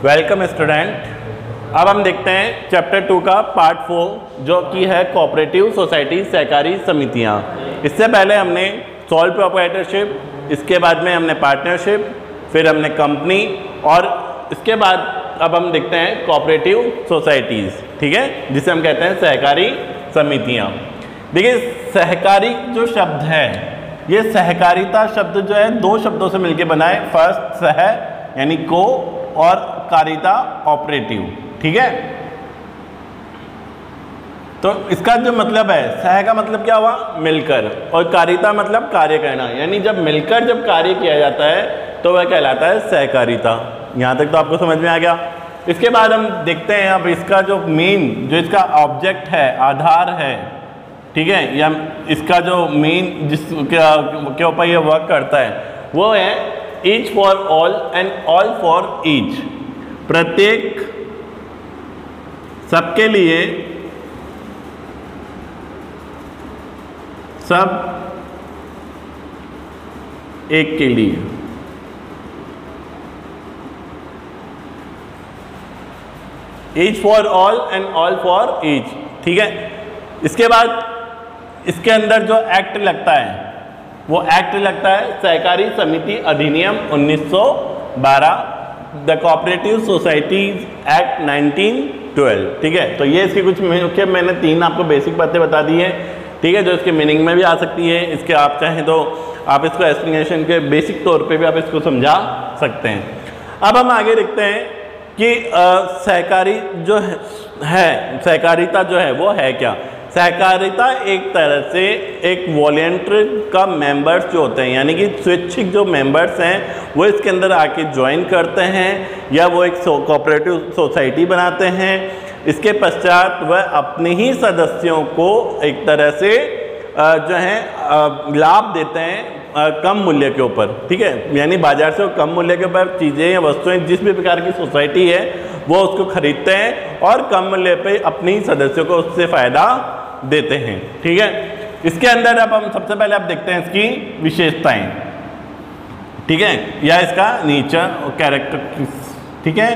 Welcome student. अब हम देखते हैं चैप्टर 2 का पार्ट 4 जो कि है कोऑपरेटिव सोसाइटी, सहकारी समितियां। इससे पहले हमने सोल प्रोप्राइटरशिप, इसके बाद में हमने पार्टनरशिप, फिर हमने कंपनी और इसके बाद अब हम देखते हैं कोऑपरेटिव सोसाइटीज़, ठीक है, जिसे हम कहते हैं सहकारी समितियां। देखिए सहकारी जो शब्द है, ये सहकारिता शब्द जो है दो शब्दों से मिलकर बना है। फर्स्ट सह यानी को और कारिता ऑपरेटिव, ठीक है। तो इसका जो मतलब है, सह का मतलब क्या हुआ, मिलकर, और कारिता मतलब कार्य करना, यानी जब मिलकर जब कार्य किया जाता है तो वह कहलाता है सहकारिता। यहाँ तक तो आपको समझ में आ गया। इसके बाद हम देखते हैं अब इसका जो मेन, जो इसका ऑब्जेक्ट है, आधार है, ठीक है, या इसका जो मेन जिसके ऊपर ये वर्क करता है वो है each for all and all for each. प्रत्येक सबके लिए, सब एक के लिए। Each for all and all for each, ठीक है। इसके बाद इसके अंदर जो एक्ट लगता है वो एक्ट लगता है सहकारी समिति अधिनियम 1912, द कोऑपरेटिव सोसाइटीज एक्ट 1912, ठीक है। तो ये इसकी कुछ मुख्य, मैंने 3 आपको बेसिक बातें बता दी हैं, ठीक है, जो इसके मीनिंग में भी आ सकती है। इसके आप चाहें तो आप इसको एक्सप्लेनेशन के बेसिक तौर पे भी आप इसको समझा सकते हैं। अब हम आगे देखते हैं कि सहकारी जो है, सहकारिता जो है वो है क्या। सहकारिता एक तरह से एक वॉलंटियर का मेंबर्स जो होते हैं, यानी कि स्वैच्छिक जो मेंबर्स हैं वो इसके अंदर आके ज्वाइन करते हैं या वो एक कोऑपरेटिव सोसाइटी बनाते हैं। इसके पश्चात वह अपने ही सदस्यों को एक तरह से जो है लाभ देते हैं कम मूल्य के ऊपर, ठीक है, यानी बाजार से कम मूल्य के ऊपर चीज़ें या वस्तुएं जिस भी प्रकार की सोसाइटी है वो उसको खरीदते हैं और कम मूल्य पे अपने ही सदस्यों को उससे फ़ायदा देते हैं, ठीक है। इसके अंदर अब हम सबसे पहले आप देखते हैं इसकी विशेषताएं, ठीक है, या इसका नेचर और कैरेक्टर, ठीक है।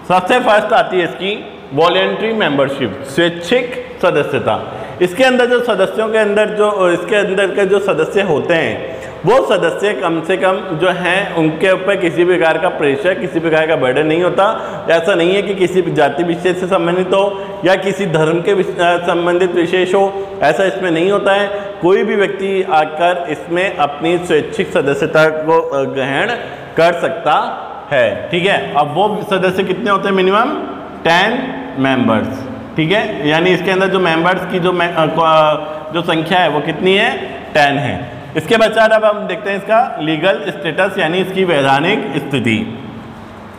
सबसे फर्स्ट आती है इसकी वॉलंटरी मेंबरशिप, स्वैच्छिक सदस्यता। इसके अंदर जो सदस्यों के अंदर जो इसके अंदर के जो सदस्य होते हैं वो सदस्य कम से कम जो हैं उनके ऊपर किसी प्रकार का प्रेशर, किसी प्रकार का बर्डन नहीं होता। ऐसा नहीं है कि किसी जाति विशेष से संबंधित हो या किसी धर्म के संबंधित विशेष हो, ऐसा इसमें नहीं होता है। कोई भी व्यक्ति आकर इसमें अपनी स्वैच्छिक सदस्यता को ग्रहण कर सकता है, ठीक है। अब वो सदस्य कितने होते हैं, मिनिमम 10 मेंबर्स, ठीक है, यानी इसके अंदर जो मेंबर्स की जो संख्या है वो कितनी है, 10 है। इसके पश्चात अब हम देखते हैं इसका लीगल स्टेटस, यानी इसकी वैधानिक स्थिति।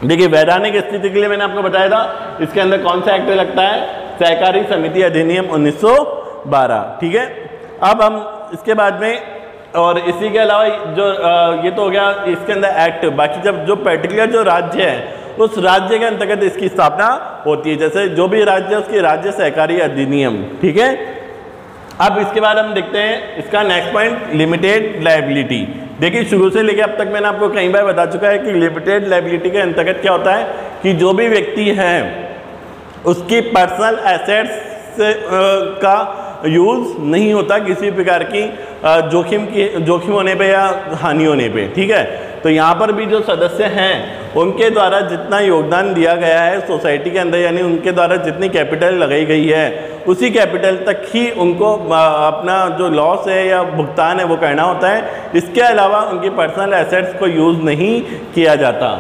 देखिए वैधानिक स्थिति के लिए मैंने आपको बताया था इसके अंदर कौन सा एक्ट लगता है, सहकारी समिति अधिनियम 1912, ठीक है। अब हम इसके बाद में, और इसी के अलावा जो ये तो हो गया इसके अंदर एक्ट, बाकी जब जो पर्टिकुलर जो राज्य है उस राज्य के अंतर्गत इसकी स्थापना होती है। जैसे जो भी राज्य है उसकी राज्य सहकारी अधिनियम, ठीक है। अब इसके बाद हम देखते हैं इसका नेक्स्ट पॉइंट, लिमिटेड लायबिलिटी। देखिए शुरू से लेकर अब तक मैंने आपको कई बार बता चुका है कि लिमिटेड लायबिलिटी के अंतर्गत क्या होता है कि जो भी व्यक्ति है उसकी पर्सनल एसेट्स का यूज़ नहीं होता किसी प्रकार की जोखिम होने पे या हानि होने पे, ठीक है। तो यहाँ पर भी जो सदस्य हैं उनके द्वारा जितना योगदान दिया गया है सोसाइटी के अंदर, यानी उनके द्वारा जितनी कैपिटल लगाई गई है उसी कैपिटल तक ही उनको अपना जो लॉस है या भुगतान है वो करना होता है। इसके अलावा उनकी पर्सनल एसेट्स को यूज़ नहीं किया जाता।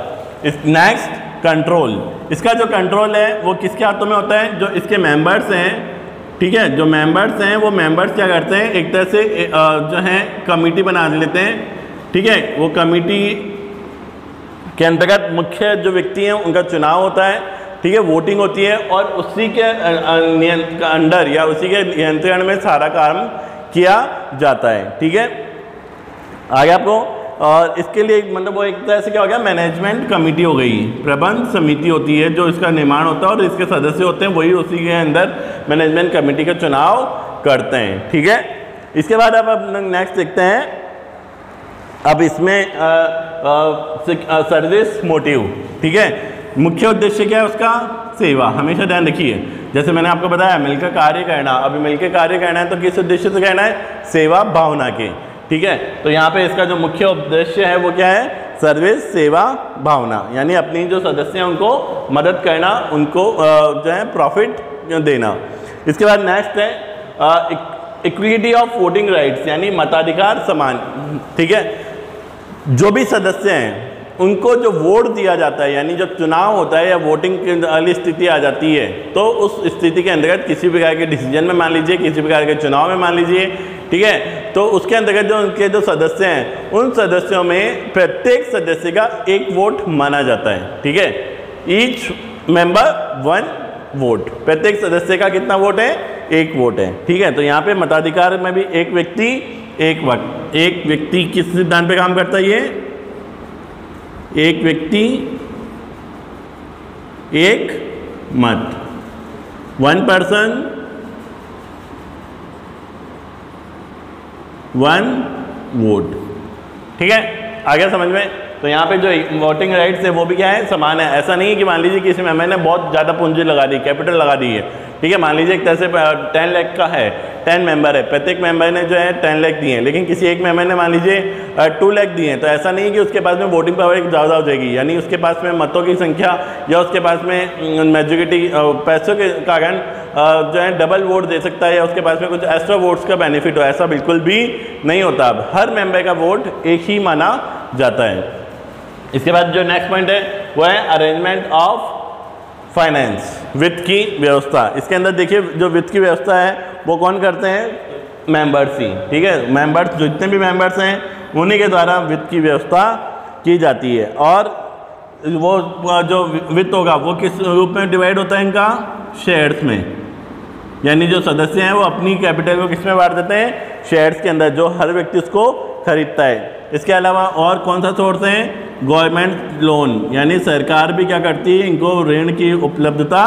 नेक्स्ट कंट्रोल, इसका जो कंट्रोल है वो किसके हाथों में होता है, जो इसके मेंबर्स हैं, ठीक है। जो मेंबर्स हैं वो मेंबर्स क्या करते हैं, एक तरह से जो है कमेटी बना लेते हैं, ठीक है। वो कमेटी के अंतर्गत मुख्य जो व्यक्ति हैं उनका चुनाव होता है, ठीक है, वोटिंग होती है और उसी के अंडर या उसी के नियंत्रण में सारा काम किया जाता है, ठीक है। आगे आपको, और इसके लिए मतलब वो एक तरह से क्या हो गया, मैनेजमेंट कमेटी हो गई, प्रबंध समिति होती है जो इसका निर्माण होता है और इसके सदस्य होते हैं वही उसी के अंदर मैनेजमेंट कमेटी का चुनाव करते हैं, ठीक है। इसके बाद अब नेक्स्ट देखते हैं, अब इसमें सर्विस मोटिव, ठीक है। मुख्य उद्देश्य क्या है उसका? सेवा। हमेशा ध्यान रखिए, जैसे मैंने आपको बताया मिलकर कार्य करना, अभी मिलकर कार्य करना है तो किस उद्देश्य से करना है? सेवा भावना के। ठीक है, तो यहाँ पे इसका जो मुख्य उद्देश्य है वो क्या है? सर्विस, सेवा भावना, यानी अपनी जो सदस्य हैं उनको मदद करना, उनको जो है प्रॉफिट देना। इसके बाद नेक्स्ट है इक्विटी ऑफ वोटिंग राइट्स, यानी मताधिकार समान। ठीक है, जो भी सदस्य हैं उनको जो वोट दिया जाता है, यानी जब चुनाव होता है या वोटिंग की वाली स्थिति आ जाती है, तो उस स्थिति के अंतर्गत किसी प्रकार के डिसीजन में मान लीजिए, किसी प्रकार के चुनाव में मान लीजिए, ठीक है, तो उसके अंतर्गत जो उनके जो सदस्य हैं उन सदस्यों में प्रत्येक सदस्य का एक वोट माना जाता है। ठीक है, ईच मेंबर वन वोट, प्रत्येक सदस्य का कितना वोट है? एक वोट है। ठीक है, तो यहाँ पे मताधिकार में भी एक व्यक्ति एक वोट। एक व्यक्ति किस सिद्धांत पे काम करता है? ये एक व्यक्ति एक मत, वन पर्सन वन वोट। ठीक है, आ गया समझ में? तो यहाँ पे जो वोटिंग राइट्स है वो भी क्या है? समान है। ऐसा नहीं है कि मान लीजिए किसी मेंबर ने बहुत ज़्यादा पूंजी लगा दी, कैपिटल लगा दी है, ठीक है, मान लीजिए एक तरह से 10 लाख का है, 10 मेंबर है, प्रत्येक मेंबर ने जो है 10 लाख दिए हैं, लेकिन किसी एक मेंबर ने मान लीजिए 2 लाख दिए हैं, तो ऐसा नहीं है कि उसके पास में वोटिंग पावर ज़्यादा हो जाएगी, यानी उसके पास में मतों की संख्या या उसके पास में मेजॉरिटी पैसों के कारण जो है डबल वोट दे सकता है, या उसके पास में कुछ एक्स्ट्रा वोट्स का बेनिफिट हो, ऐसा बिल्कुल भी नहीं होता। अब हर मेंबर का वोट एक ही माना जाता है। इसके बाद जो नेक्स्ट पॉइंट है वो है अरेंजमेंट ऑफ फाइनेंस, वित्त की व्यवस्था। इसके अंदर देखिए जो वित्त की व्यवस्था है वो कौन करते हैं? मेंबर्स ही। ठीक है, मेंबर्स, जितने भी मेंबर्स हैं उन्हीं के द्वारा वित्त की व्यवस्था की जाती है। और वो जो वित्त होगा वो किस रूप में डिवाइड होता है? इनका शेयर्स में, यानी जो सदस्य हैं वो अपनी कैपिटल को किस में बांट देते हैं? शेयर्स के अंदर, जो हर व्यक्ति उसको खरीदता है। इसके अलावा और कौन सा सोर्स है? गवर्नमेंट लोन, यानी सरकार भी क्या करती है? इनको ऋण की उपलब्धता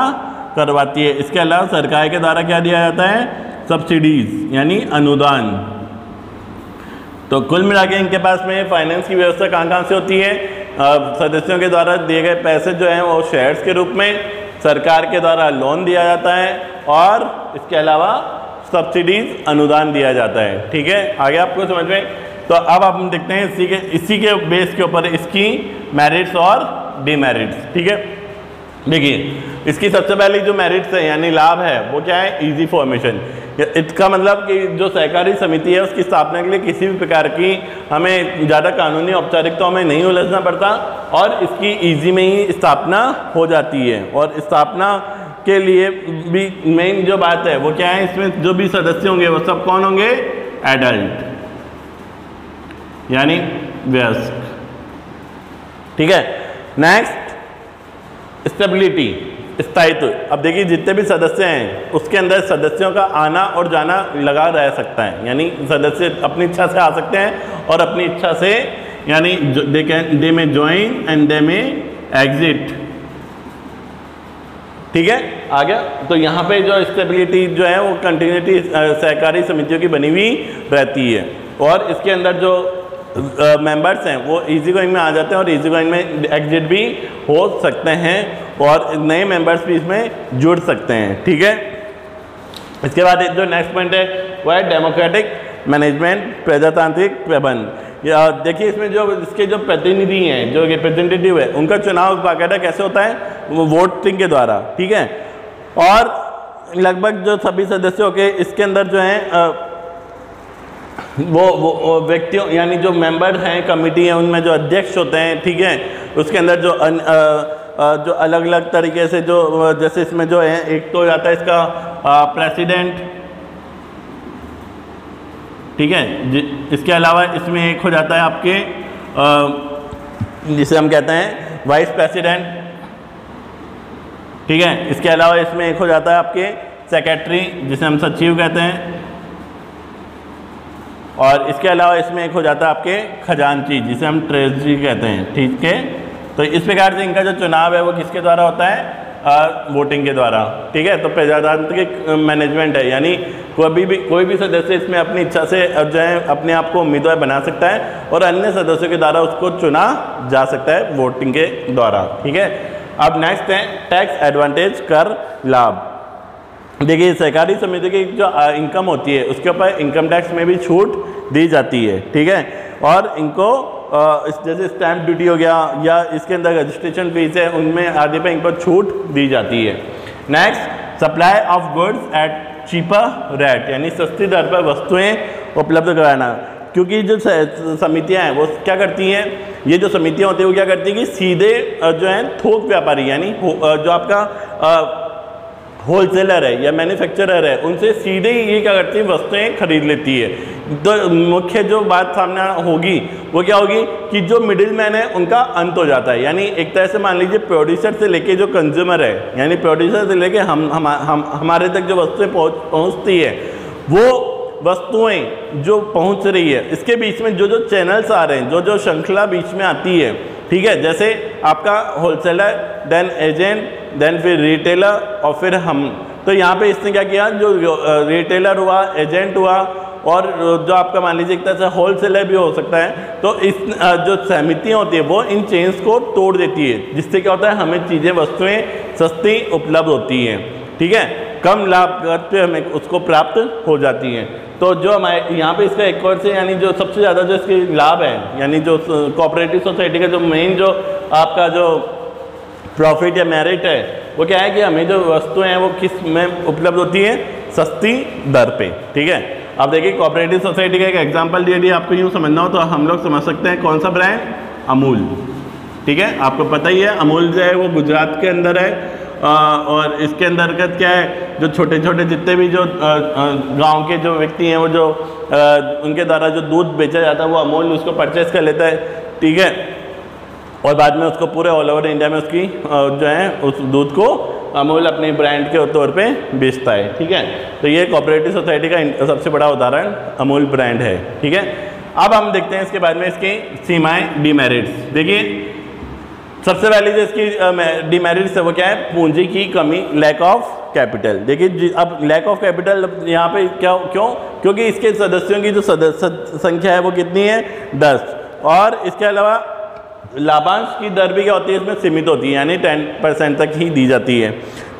करवाती है। इसके अलावा सरकार के द्वारा क्या दिया जाता है? सब्सिडीज, यानी अनुदान। तो कुल मिला के इनके पास में फाइनेंस की व्यवस्था कहाँ से होती है? सदस्यों के द्वारा दिए गए पैसे जो हैं वो शेयर्स के रूप में, सरकार के द्वारा लोन दिया जाता है, और इसके अलावा सब्सिडीज, अनुदान दिया जाता है। ठीक है, आगे आपको समझ में? तो अब हम देखते हैं इसी के बेस के ऊपर इसकी मेरिट्स और डिमेरिट्स। ठीक है, देखिए इसकी सबसे पहली जो मेरिट्स है यानी लाभ है वो क्या है? Easy formation. इसका मतलब कि जो सहकारी समिति है उसकी स्थापना के लिए किसी भी प्रकार की हमें ज़्यादा कानूनी औपचारिकताओं में नहीं उलझना पड़ता, और इसकी इजी में ही स्थापना हो जाती है। और स्थापना के लिए भी मेन जो बात है वो क्या है? इसमें जो भी सदस्य होंगे वो सब कौन होंगे? एडल्ट, यानी वयस्क। ठीक है, नेक्स्ट स्टेबिलिटी, स्थायित्व। अब देखिए जितने भी सदस्य हैं उसके अंदर सदस्यों का आना और जाना लगा रह सकता है, यानी सदस्य अपनी इच्छा से आ सकते हैं और अपनी इच्छा से, यानी दे में ज्वाइन एंड दे में एग्जिट। ठीक है, आ गया? तो यहाँ पे जो स्टेबिलिटी जो है वो कंटिन्यूटी सहकारी समितियों की बनी हुई रहती है, और इसके अंदर जो मेंबर्स हैं वो इजी गोइंग में आ जाते हैं और इजी गोइंग में एग्जिट भी हो सकते हैं, और नए मेंबर्स भी इसमें जुड़ सकते हैं। ठीक है, इसके बाद जो नेक्स्ट पॉइंट है वो है डेमोक्रेटिक मैनेजमेंट, प्रजातांत्रिक प्रबंध। देखिए इसमें जो इसके जो प्रतिनिधि हैं, जो रिप्रेजेंटेटिव है, उनका चुनाव बाकायदा कैसे होता है? वो वोटिंग के द्वारा। ठीक है, और लगभग जो सभी सदस्यों के इसके अंदर जो है वो व्यक्तियों, यानी जो मेंबर हैं, कमेटी है, उनमें जो अध्यक्ष होते हैं, ठीक है, उसके अंदर जो अलग अलग तरीके से जो, जैसे इसमें जो है एक तो जाता है इसका प्रेसिडेंट, ठीक है, इसके अलावा इसमें एक हो जाता है आपके जिसे हम कहते हैं वाइस प्रेसिडेंट। ठीक है, इसके अलावा इसमें एक हो जाता है आपके सेक्रेटरी जिसे हम सचिव कहते हैं, और इसके अलावा इसमें एक हो जाता है आपके खजांची जिसे हम ट्रेजरी कहते हैं। ठीक है, तो इस प्रकार से इनका जो चुनाव है वो किसके द्वारा होता है? वोटिंग के द्वारा। ठीक है, तो प्रजातांत्रिक मैनेजमेंट है, यानी कोई भी सदस्य इसमें अपनी इच्छा से जो है अपने आप को उम्मीदवार बना सकता है और अन्य सदस्यों के द्वारा उसको चुना जा सकता है वोटिंग के द्वारा। ठीक है, अब नेक्स्ट है टैक्स एडवांटेज, कर लाभ। देखिए सहकारी समिति की जो इनकम होती है उसके ऊपर इनकम टैक्स में भी छूट दी जाती है, ठीक है। और इनको जैसे स्टैंप ड्यूटी हो गया या इसके अंदर रजिस्ट्रेशन फीस है उनमें आदि पे इनको छूट दी जाती है। Next supply of goods at cheaper rate, यानी सस्ती दर पर वस्तुएं उपलब्ध कराना। क्योंकि जो समितियां हैं वो क्या करती हैं, ये जो समितियां होती हैं वो क्या करती हैं कि सीधे जो है थोक व्यापारी यानी जो आपका होलसेलर है या मैन्युफैक्चरर है उनसे सीधे ही ये क्या करती है वस्तुएं खरीद लेती है। तो मुख्य जो बात सामने होगी वो क्या होगी कि जो मिडिल मैन है उनका अंत हो जाता है। यानी एक तरह से मान लीजिए प्रोड्यूसर से लेके जो कंज्यूमर है यानी प्रोड्यूसर से लेके हमारे तक जो वस्तुएं पहुंचती है वो वस्तुएं जो पहुंच रही है इसके बीच में जो जो चैनल्स आ रहे हैं, जो जो श्रृंखला बीच में आती है, ठीक है। जैसे आपका होलसेलर, देन एजेंट, देन फिर रिटेलर और फिर हम। तो यहाँ पे इसने क्या किया, जो रिटेलर हुआ, एजेंट हुआ और जो आपका मान लीजिए एक तरह से होलसेलर भी हो सकता है, तो इस जो समितियाँ होती है वो इन चेन्स को तोड़ देती है, जिससे क्या होता है हमें चीज़ें वस्तुएं सस्ती उपलब्ध होती हैं, ठीक है। कम लाभ पे हमें उसको प्राप्त हो जाती हैं। तो जो हमारे यहाँ पे इसका एक और से यानी जो सबसे ज़्यादा जो इसके लाभ है यानी जो कोऑपरेटिव सोसाइटी का जो मेन जो आपका जो प्रॉफिट या मेरिट है वो क्या है कि हमें जो वस्तुएं हैं वो किस में उपलब्ध होती है, सस्ती दर पे, ठीक है। अब देखिए कोऑपरेटिव सोसाइटी का एक एग्जांपल यदि आपको यूँ समझना हो तो हम लोग समझ सकते हैं कौन सा ब्रांड, अमूल, ठीक है। आपको पता ही है अमूल जो है वो गुजरात के अंदर है और इसके अंतर्गत क्या है जो छोटे छोटे जितने भी जो गांव के जो व्यक्ति हैं वो जो उनके द्वारा जो दूध बेचा जाता है वो अमूल उसको परचेस कर लेता है, ठीक है। और बाद में उसको पूरे ऑल ओवर इंडिया में उसकी जो है उस दूध को अमूल अपने ब्रांड के तौर पे बेचता है, ठीक है। तो ये कोऑपरेटिव सोसाइटी का सबसे बड़ा उदाहरण अमूल ब्रांड है, ठीक है। अब हम देखते हैं इसके बाद में इसकी सीमाएं, डीमेरिट्स। देखिए सबसे पहले जो इसकी डीमेरिट्स है वो क्या है, पूंजी की कमी, लैक ऑफ कैपिटल। देखिए अब लैक ऑफ कैपिटल यहाँ पे क्यों, क्योंकि इसके सदस्यों की जो संख्या है वो कितनी है, 10। और इसके अलावा लाभांश की दर भी क्या होती है इसमें सीमित होती है, यानी 10% तक ही दी जाती है।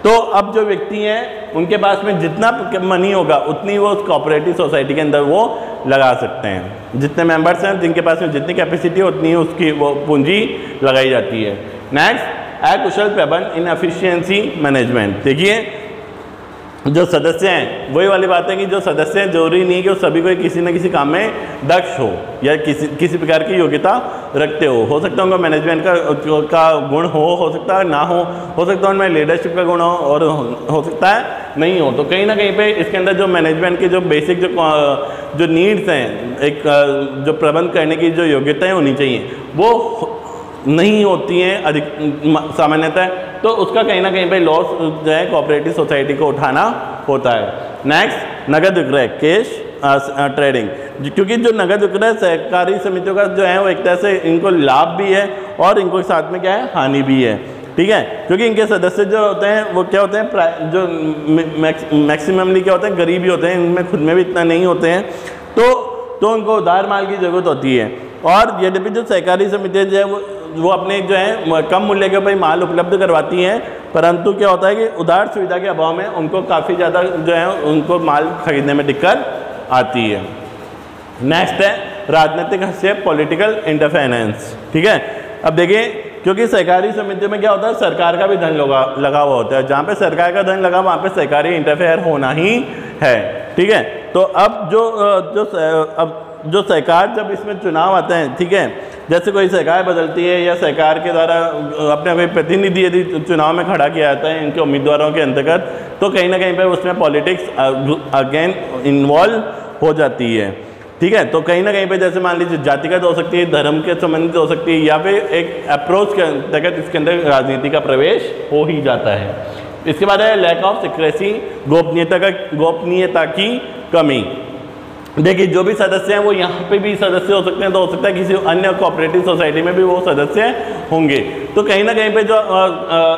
तो अब जो व्यक्ति हैं उनके पास में जितना मनी होगा उतनी वो उस कोऑपरेटिव सोसाइटी के अंदर वो लगा सकते हैं। जितने मेंबर्स हैं जिनके पास में जितनी कैपेसिटी उतनी उसकी वो पूंजी लगाई जाती है। नेक्स्ट, अकुशल प्रबंधन, इनएफिशिएंसी मैनेजमेंट। देखिए जो सदस्य हैं वही वाली बात है कि जो सदस्य हैं जरूरी नहीं कि वो सभी को किसी न किसी काम में दक्ष हो या किसी प्रकार की योग्यता रखते हो सकता है उनका मैनेजमेंट का गुण हो सकता है ना हो सकता है उनमें लीडरशिप का गुण हो और हो सकता है नहीं हो। तो कहीं ना कहीं पे इसके अंदर जो मैनेजमेंट के जो बेसिक जो नीड्स हैं, एक जो प्रबंध करने की जो योग्यताएँ होनी चाहिए वो नहीं होती हैं अधिक सामान्यतः, तो उसका कहीं ना कहीं पे लॉस जो है कोऑपरेटिव सोसाइटी को उठाना होता है। नेक्स्ट, नगद विक्रय, कैश ट्रेडिंग। क्योंकि जो नगद विक्रय सहकारी समितियों का जो है वो एक तरह से इनको लाभ भी है और इनको साथ में क्या है हानि भी है, ठीक है। क्योंकि इनके सदस्य जो होते हैं वो क्या होते हैं जो मैक्सिममली क्या होते हैं गरीब ही होते हैं, इनमें खुद में भी इतना नहीं होते हैं, तो उनको उधार माल की ज़रूरत होती है। और यद्यपि जो सहकारी समितियाँ जो है वो अपने जो है कम मूल्य के ऊपर माल उपलब्ध करवाती हैं, परंतु क्या होता है कि उधार सुविधा के अभाव में उनको काफ़ी ज़्यादा जो है उनको माल खरीदने में दिक्कत आती है। नेक्स्ट है राजनीतिक हस्तक्षेप, पॉलिटिकल इंटरफेरेंस, ठीक है। अब देखिए क्योंकि सहकारी समितियों में क्या होता है सरकार का भी धन लगा हुआ होता है, जहाँ पे सरकार का धन लगा वहाँ पे सहकारी इंटरफेयर होना ही है, ठीक है। तो अब जो सरकार जब इसमें चुनाव आते हैं, ठीक है, जैसे कोई सरकार बदलती है या सरकार के द्वारा अपने कोई प्रतिनिधि यदि चुनाव में खड़ा किया जाता है इनके उम्मीदवारों के अंतर्गत, तो कहीं ना कहीं पे उसमें पॉलिटिक्स अगेन इन्वॉल्व हो जाती है, ठीक है। तो कहीं ना कहीं पे जैसे मान लीजिए जातिगत हो सकती है, धर्म के संबंधित हो सकती है, या फिर एक अप्रोच के अंतर्गत इसके अंदर राजनीति का प्रवेश हो ही जाता है। इसके बाद है लैक ऑफ सिक्रेसी, गोपनीयता की कमी। देखिए जो भी सदस्य हैं वो यहाँ पे भी सदस्य हो सकते हैं, तो हो सकता है किसी अन्य कोऑपरेटिव सोसाइटी में भी वो सदस्य होंगे। तो कहीं ना कहीं पे जो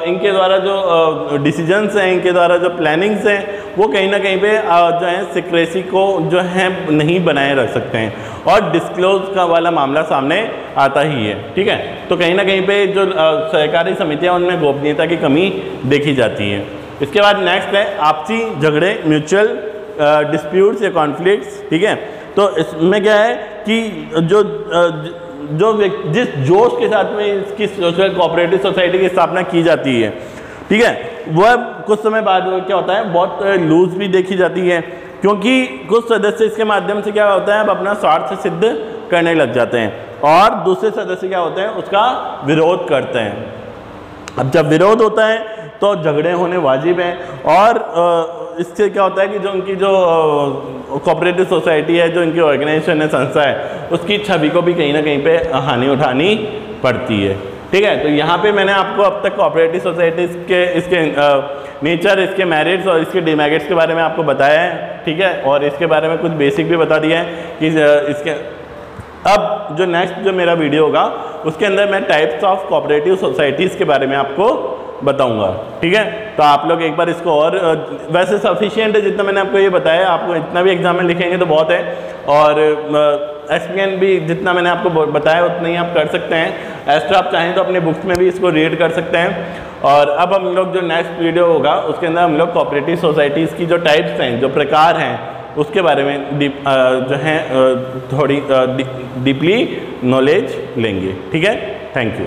इनके द्वारा जो डिसीजंस हैं, इनके द्वारा जो प्लानिंग्स हैं, वो कहीं ना कहीं पे जो है सिक्रेसी को जो है नहीं बनाए रख सकते हैं, और डिस्क्लोज का वाला मामला सामने आता ही है। ठीक है, तो कहीं ना कहीं पे जो सहकारी समितियाँ उनमें गोपनीयता की कमी देखी जाती है। इसके बाद नेक्स्ट है आपसी झगड़े, म्यूचुअल डिस्प्यूट्स या कॉन्फ्लिक्ट्स। ठीक है, तो इसमें क्या है कि जो जिस जोश के साथ में इसकी सोशल कोऑपरेटिव सोसाइटी की स्थापना की जाती है, ठीक है, वह कुछ समय बाद क्या होता है, बहुत लूज भी देखी जाती है, क्योंकि कुछ सदस्य इसके माध्यम से क्या होता है, अब अपना स्वार्थ सिद्ध करने लग जाते हैं, और दूसरे सदस्य क्या होते हैं, उसका विरोध करते हैं। अब जब विरोध होता है तो झगड़े होने वाजिब हैं, और इससे क्या होता है कि जो उनकी जो कोऑपरेटिव सोसाइटी है, जो इनकी ऑर्गेनाइजेशन है, संस्था है, उसकी छवि को भी कहीं ना कहीं पे हानि उठानी पड़ती है। ठीक है, तो यहाँ पे मैंने आपको अब तक कोऑपरेटिव सोसाइटीज़ के इसके नेचर, इसके मेरिट्स और इसके डिमेरिट्स के बारे में आपको बताया है। ठीक है, और इसके बारे में कुछ बेसिक भी बता दिया है कि इसके अब जो नेक्स्ट जो मेरा वीडियो होगा उसके अंदर मैं टाइप्स ऑफ कोऑपरेटिव सोसाइटीज़ के बारे में आपको बताऊंगा। ठीक है, तो आप लोग एक बार इसको, और वैसे सफिशिएंट है जितना मैंने आपको ये बताया, आपको इतना भी एग्जाम में लिखेंगे तो बहुत है, और एसपीएन भी जितना मैंने आपको बताया उतना ही आप कर सकते हैं। एक्स्ट्रा आप चाहें तो अपने बुक्स में भी इसको रीड कर सकते हैं। और अब हम लोग जो नेक्स्ट वीडियो होगा उसके अंदर हम लोग कोऑपरेटिव सोसाइटीज़ की जो टाइप्स हैं, जो प्रकार हैं, उसके बारे में जो है थोड़ी डीपली नॉलेज लेंगे। ठीक है, थैंक यू।